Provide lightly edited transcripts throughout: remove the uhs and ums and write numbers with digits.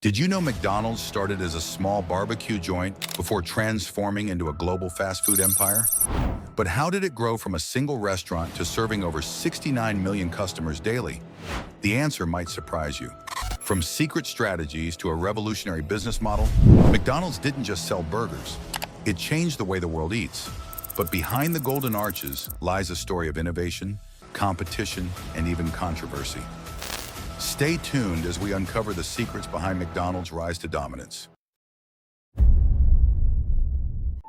Did you know McDonald's started as a small barbecue joint before transforming into a global fast food empire? But how did it grow from a single restaurant to serving over 69 million customers daily? The answer might surprise you. From secret strategies to a revolutionary business model, McDonald's didn't just sell burgers. It changed the way the world eats. But behind the golden arches lies a story of innovation, competition, and even controversy. Stay tuned as we uncover the secrets behind McDonald's rise to dominance.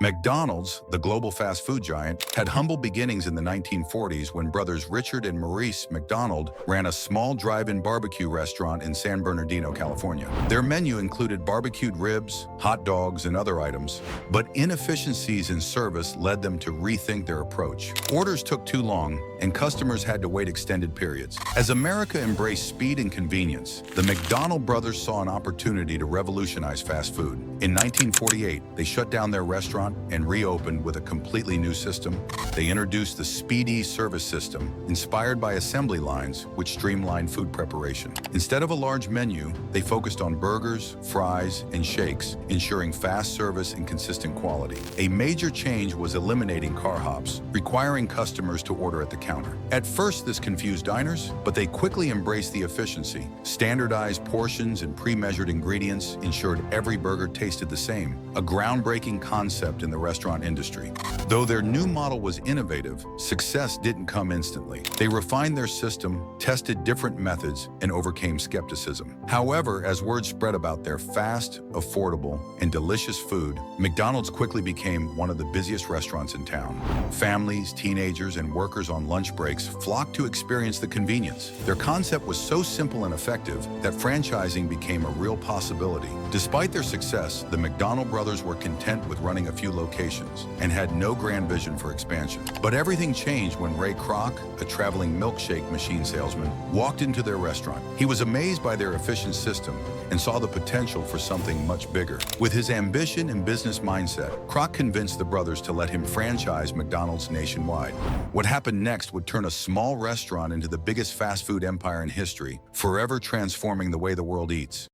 McDonald's, the global fast food giant, had humble beginnings in the 1940s when brothers Richard and Maurice McDonald ran a small drive-in barbecue restaurant in San Bernardino, California. Their menu included barbecued ribs, hot dogs, and other items, but inefficiencies in service led them to rethink their approach. Orders took too long, and customers had to wait extended periods. As America embraced speed and convenience, the McDonald brothers saw an opportunity to revolutionize fast food. In 1948, they shut down their restaurant and reopened with a completely new system. They introduced the Speedy service system, inspired by assembly lines, which streamlined food preparation. Instead of a large menu, they focused on burgers, fries, and shakes, ensuring fast service and consistent quality. A major change was eliminating car hops, requiring customers to order at the counter. At first, this confused diners, but they quickly embraced the efficiency. Standardized portions and pre-measured ingredients ensured every burger tasted the same, a groundbreaking concept in the restaurant industry. Though their new model was innovative, success didn't come instantly. They refined their system, tested different methods, and overcame skepticism. However, as word spread about their fast, affordable, and delicious food, McDonald's quickly became one of the busiest restaurants in town. Families, teenagers, and workers on lunch breaks flocked to experience the convenience. Their concept was so simple and effective that franchising became a real possibility. Despite their success, the McDonald brothers were content with running a few locations and had no grand vision for expansion. But everything changed when Ray Kroc, a traveling milkshake machine salesman, walked into their restaurant. He was amazed by their efficient system and saw the potential for something much bigger. With his ambition and business mindset, Kroc convinced the brothers to let him franchise McDonald's nationwide. What happened next would turn a small restaurant into the biggest fast food empire in history, forever transforming the way the world eats.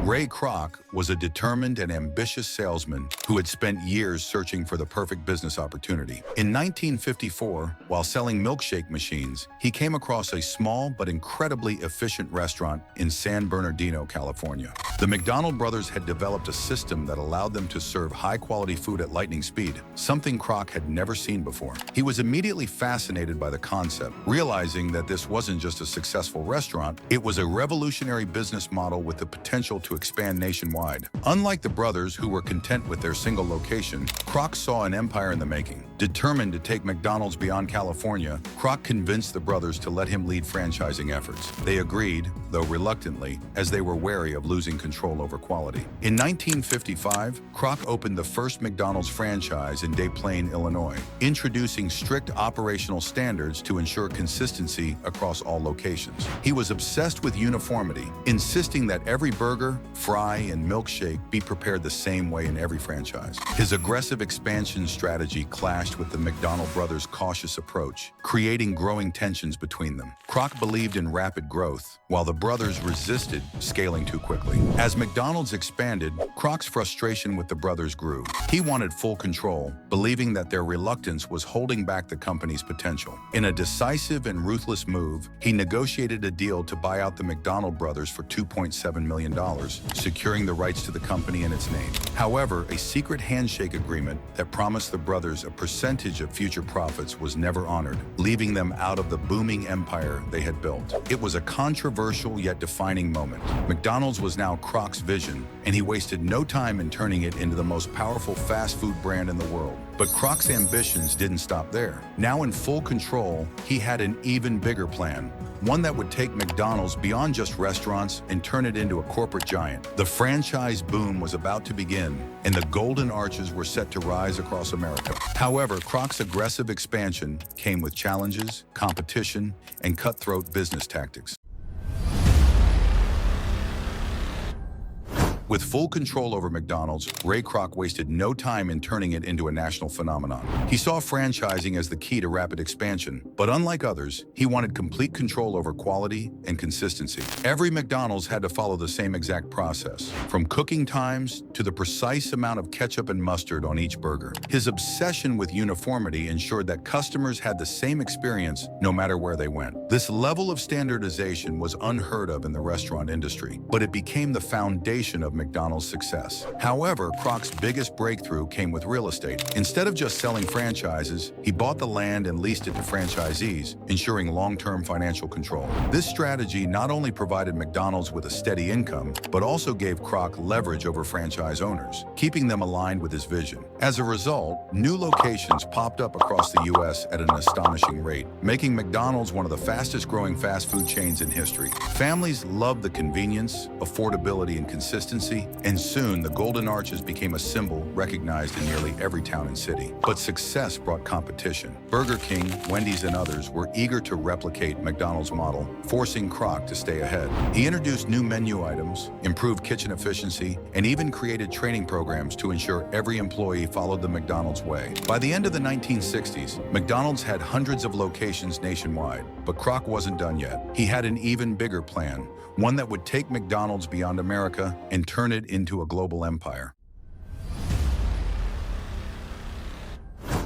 Ray Kroc was a determined and ambitious salesman who had spent years searching for the perfect business opportunity. In 1954, while selling milkshake machines, he came across a small but incredibly efficient restaurant in San Bernardino, California. The McDonald brothers had developed a system that allowed them to serve high-quality food at lightning speed, something Kroc had never seen before. He was immediately fascinated by the concept, realizing that this wasn't just a successful restaurant, it was a revolutionary business model with the potential to expand nationwide. Unlike the brothers, who were content with their single location, Kroc saw an empire in the making. Determined to take McDonald's beyond California, Kroc convinced the brothers to let him lead franchising efforts. They agreed, though reluctantly, as they were wary of losing control over quality. In 1955, Kroc opened the first McDonald's franchise in Des Plaines, Illinois, introducing strict operational standards to ensure consistency across all locations. He was obsessed with uniformity, insisting that every burger, fry, and milkshake be prepared the same way in every franchise. His aggressive expansion strategy clashed with the McDonald brothers' cautious approach, creating growing tensions between them. Kroc believed in rapid growth, while the brothers resisted scaling too quickly. As McDonald's expanded, Kroc's frustration with the brothers grew. He wanted full control, believing that their reluctance was holding back the company's potential. In a decisive and ruthless move, he negotiated a deal to buy out the McDonald brothers for $2.7 million, securing the rights to the company and its name. However, a secret handshake agreement that promised the brothers a percentage of future profits was never honored, leaving them out of the booming empire they had built. It was a controversial yet defining moment. McDonald's was now Kroc's vision, and he wasted no time in turning it into the most powerful fast food brand in the world. But Kroc's ambitions didn't stop there. Now in full control, he had an even bigger plan, one that would take McDonald's beyond just restaurants and turn it into a corporate giant. The franchise boom was about to begin, and the golden arches were set to rise across America. However, Kroc's aggressive expansion came with challenges, competition, and cutthroat business tactics. With full control over McDonald's, Ray Kroc wasted no time in turning it into a national phenomenon. He saw franchising as the key to rapid expansion, but unlike others, he wanted complete control over quality and consistency. Every McDonald's had to follow the same exact process, from cooking times to the precise amount of ketchup and mustard on each burger. His obsession with uniformity ensured that customers had the same experience no matter where they went. This level of standardization was unheard of in the restaurant industry, but it became the foundation of McDonald's success. However, Kroc's biggest breakthrough came with real estate. Instead of just selling franchises, he bought the land and leased it to franchisees, ensuring long-term financial control. This strategy not only provided McDonald's with a steady income, but also gave Kroc leverage over franchise owners, keeping them aligned with his vision. As a result, new locations popped up across the U.S. at an astonishing rate, making McDonald's one of the fastest-growing fast food chains in history. Families loved the convenience, affordability, and consistency, and soon the Golden Arches became a symbol recognized in nearly every town and city. But success brought competition. Burger King, Wendy's, and others were eager to replicate McDonald's model, forcing Kroc to stay ahead. He introduced new menu items, improved kitchen efficiency, and even created training programs to ensure every employee followed the McDonald's way. By the end of the 1960s, McDonald's had hundreds of locations nationwide, but Kroc wasn't done yet. He had an even bigger plan, one that would take McDonald's beyond America and turn it into a global empire.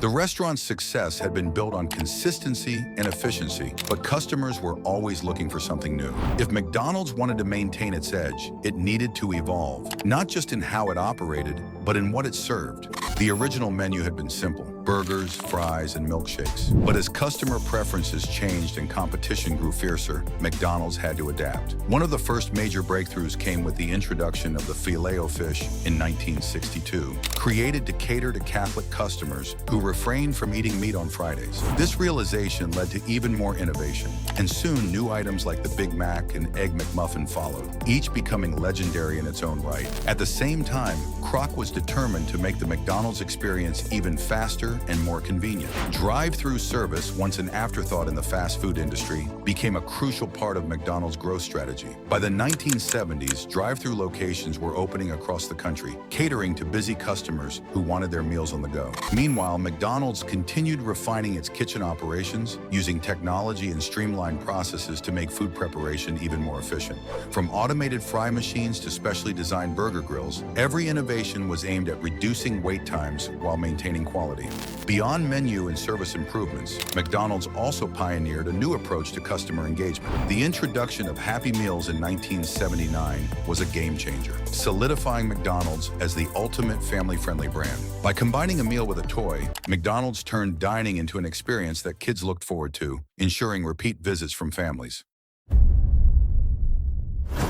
The restaurant's success had been built on consistency and efficiency, but customers were always looking for something new. If McDonald's wanted to maintain its edge, it needed to evolve, not just in how it operated, but in what it served. The original menu had been simple: burgers, fries, and milkshakes. But as customer preferences changed and competition grew fiercer, McDonald's had to adapt. One of the first major breakthroughs came with the introduction of the Filet-O-Fish in 1962, created to cater to Catholic customers who refrained from eating meat on Fridays. This realization led to even more innovation, and soon new items like the Big Mac and Egg McMuffin followed, each becoming legendary in its own right. At the same time, Kroc was determined to make the McDonald's experience even faster and more convenient. Drive-through service, once an afterthought in the fast food industry, became a crucial part of McDonald's growth strategy. By the 1970s, drive-through locations were opening across the country, catering to busy customers who wanted their meals on the go. Meanwhile, McDonald's continued refining its kitchen operations, using technology and streamlined processes to make food preparation even more efficient. From automated fry machines to specially designed burger grills, every innovation was aimed at reducing wait times while maintaining quality. Beyond menu and service improvements, McDonald's also pioneered a new approach to customer engagement. The introduction of Happy Meals in 1979 was a game changer, solidifying McDonald's as the ultimate family-friendly brand. By combining a meal with a toy, McDonald's turned dining into an experience that kids looked forward to, ensuring repeat visits from families.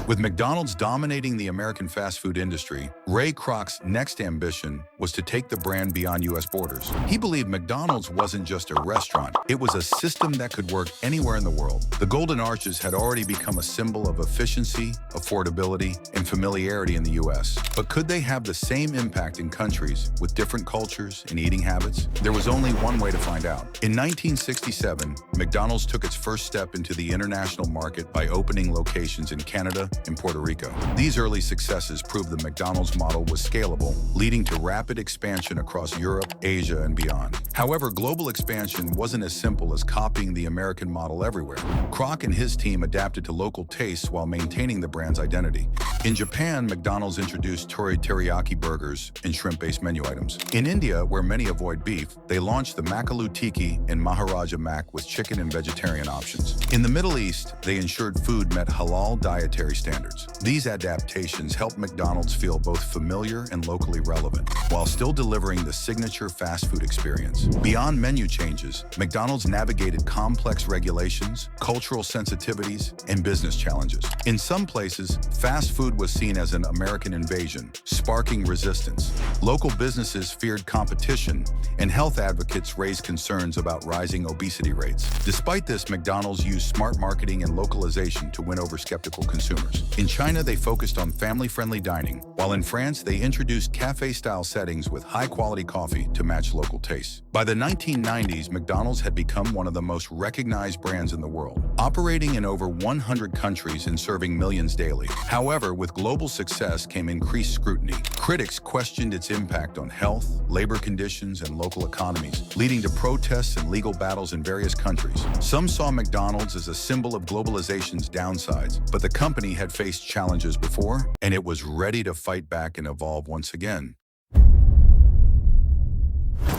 With McDonald's dominating the American fast food industry, Ray Kroc's next ambition was to take the brand beyond U.S. borders. He believed McDonald's wasn't just a restaurant, it was a system that could work anywhere in the world. The Golden Arches had already become a symbol of efficiency, affordability, and familiarity in the U.S. But could they have the same impact in countries with different cultures and eating habits? There was only one way to find out. In 1967, McDonald's took its first step into the international market by opening locations in Canada and Puerto Rico. These early successes proved the McDonald's model was scalable, leading to rapid expansion across Europe, Asia, and beyond. However, global expansion wasn't as simple as copying the American model everywhere. Kroc and his team adapted to local tastes while maintaining the brand's identity. In Japan, McDonald's introduced tori teriyaki burgers and shrimp-based menu items. In India, where many avoid beef, they launched the Makalu Tikki and Maharaja Mac with chicken and vegetarian options. In the Middle East, they ensured food met halal dietary standards. These adaptations helped McDonald's feel both familiar and locally relevant, while still delivering the signature fast food experience. Beyond menu changes, McDonald's navigated complex regulations, cultural sensitivities, and business challenges. In some places, fast food was seen as an American invasion, sparking resistance. Local businesses feared competition, and health advocates raised concerns about rising obesity rates. Despite this, McDonald's used smart marketing and localization to win over skeptical consumers. In China, they focused on family-friendly dining, while in France they introduced cafe-style settings with high-quality coffee to match local tastes. By the 1990s, McDonald's had become one of the most recognized brands in the world, operating in over 100 countries and serving millions daily. However, with global success came increased scrutiny. Critics questioned its impact on health, labor conditions, and local economies, leading to protests and legal battles in various countries. Some saw McDonald's as a symbol of globalization's downsides, but the company had faced challenges before, and it was ready to fight back and evolve once again.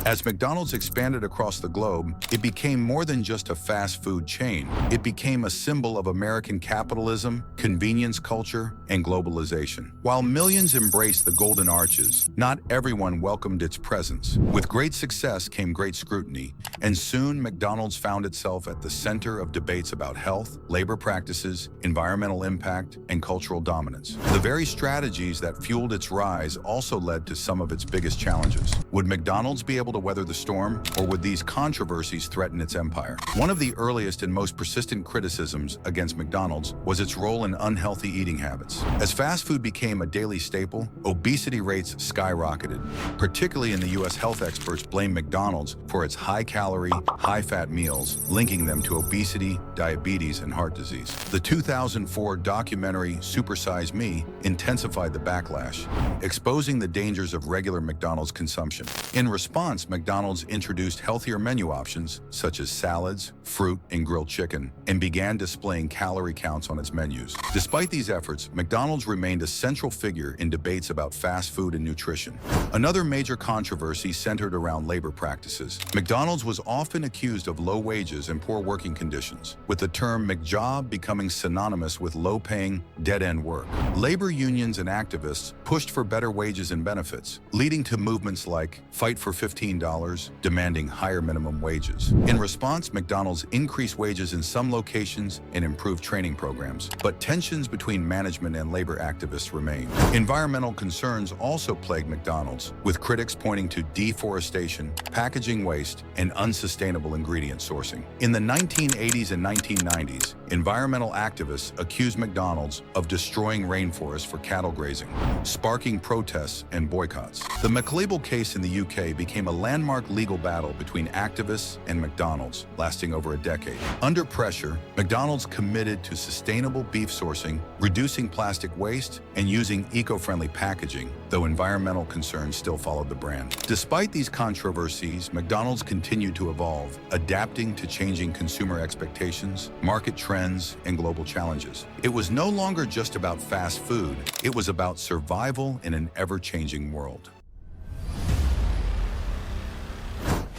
As McDonald's expanded across the globe, it became more than just a fast food chain. It became a symbol of American capitalism, convenience culture, and globalization. While millions embraced the golden arches, not everyone welcomed its presence. With great success came great scrutiny, and soon McDonald's found itself at the center of debates about health, labor practices, environmental impact, and cultural dominance. The very strategies that fueled its rise also led to some of its biggest challenges. Would McDonald's be able to weather the storm, or would these controversies threaten its empire? One of the earliest and most persistent criticisms against McDonald's was its role in unhealthy eating habits. As fast food became a daily staple, obesity rates skyrocketed. Particularly in the US, health experts blame McDonald's for its high-calorie, high-fat meals, linking them to obesity, diabetes, and heart disease. The 2004 documentary Super Size Me intensified the backlash, exposing the dangers of regular McDonald's consumption. In response, McDonald's introduced healthier menu options such as salads, fruit, and grilled chicken, and began displaying calorie counts on its menus. Despite these efforts, McDonald's remained a central figure in debates about fast food and nutrition. Another major controversy centered around labor practices. McDonald's was often accused of low wages and poor working conditions, with the term McJob becoming synonymous with low-paying, dead-end work. Labor unions and activists pushed for better wages and benefits, leading to movements like Fight for $15, demanding higher minimum wages. In response, McDonald's increased wages in some locations and improved training programs, but tensions between management and labor activists remained. Environmental concerns also plagued McDonald's, with critics pointing to deforestation, packaging waste, and unsustainable ingredient sourcing. In the 1980s and 1990s, environmental activists accused McDonald's of destroying rainforests for cattle grazing, sparking protests and boycotts. The McLabel case in the UK became a landmark legal battle between activists and McDonald's, lasting over a decade. Under pressure, McDonald's committed to sustainable beef sourcing, reducing plastic waste, and using eco-friendly packaging, though environmental concerns still followed the brand. Despite these controversies, McDonald's continued to evolve, adapting to changing consumer expectations, market trends, and global challenges. It was no longer just about fast food, it was about survival in an ever-changing world.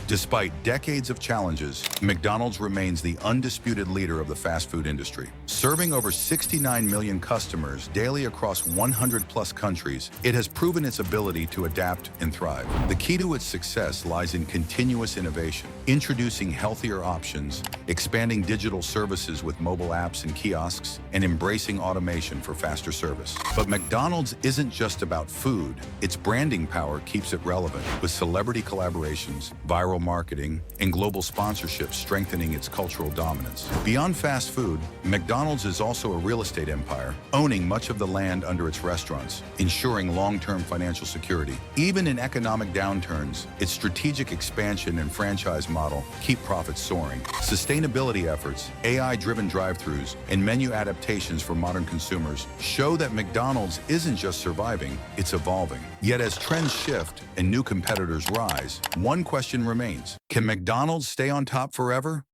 Despite decades of challenges, McDonald's remains the undisputed leader of the fast food industry. Serving over 69 million customers daily across 100+ countries, it has proven its ability to adapt and thrive. The key to its success lies in continuous innovation, introducing healthier options, expanding digital services with mobile apps and kiosks, and embracing automation for faster service. But McDonald's isn't just about food. Its branding power keeps it relevant, with celebrity collaborations, viral marketing, and global sponsorships strengthening its cultural dominance. Beyond fast food, McDonald's is also a real estate empire, owning much of the land under its restaurants, ensuring long-term financial security. Even in economic downturns, its strategic expansion and franchise model keep profits soaring. Sustainability efforts, AI-driven drive-thrus, and menu adaptations for modern consumers show that McDonald's isn't just surviving, it's evolving. Yet as trends shift and new competitors rise, one question remains: can McDonald's stay on top forever?